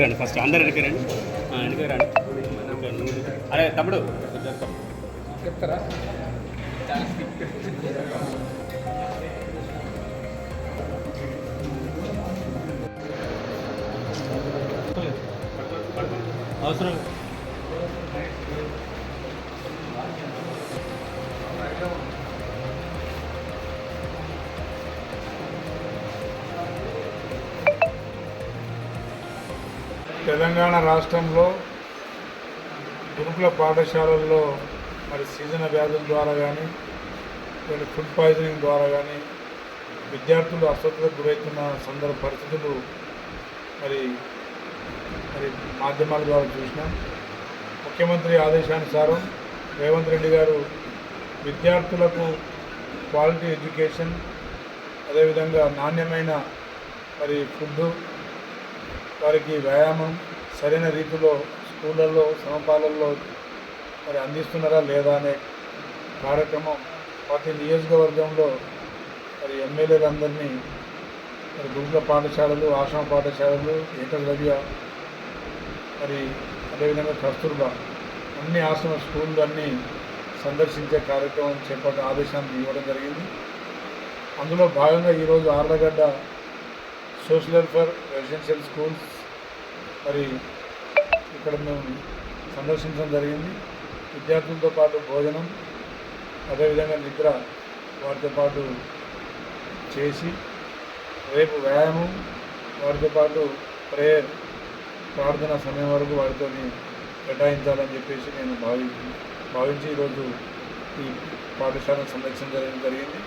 రండి ఫస్ట్ అందరు వెనక్కి రండి వెనక్కి రండి అరే తమ్ముడు చెప్తారా అవసరం తెలంగాణ రాష్ట్రంలో గురుకుల పాఠశాలల్లో మరి సీజన్ వ్యాధుల ద్వారా కానీ లేదా ఫుడ్ పాయిజనింగ్ ద్వారా కానీ విద్యార్థులు అస్వస్థతకు గురవుతున్న పరిస్థితులు మరి మరి మాధ్యమాల ద్వారా చూసినాం. ముఖ్యమంత్రి ఆదేశానుసారం రేవంత్ రెడ్డి గారు విద్యార్థులకు క్వాలిటీ ఎడ్యుకేషన్, అదేవిధంగా నాణ్యమైన మరి ఫుడ్డు, వారికి వ్యాయామం సరైన రీతిలో స్కూళ్ళల్లో సమపాలల్లో మరి అందిస్తున్నారా లేదా అనే కార్యక్రమం ప్రతి నియోజకవర్గంలో మరి ఎమ్మెల్యేలందరినీ మరి గురుకుల పాఠశాలలు, ఆశ్రమ పాఠశాలలు, ఏకలవ్య మరి అదేవిధంగా కస్తూర్బా అన్ని ఆశ్రమ స్కూళ్ళు అన్నీ సందర్శించే కార్యక్రమం చేపట్టే ఆదేశాన్ని ఇవ్వడం జరిగింది. అందులో భాగంగా ఈరోజు Allagadda social welfare residential schools మరి ఇక్కడ మేము సందర్శించడం జరిగింది. విద్యార్థులతో పాటు భోజనం, అదేవిధంగా నిద్ర వారితో పాటు చేసి రేపు వ్యాయామం, వారితో పాటు ప్రేయర్ ప్రార్థన సమయం వరకు వారితో కేటాయించాలని చెప్పేసి నేను భావించి ఈరోజు ఈ పాఠశాలను సందర్శించడం జరిగింది.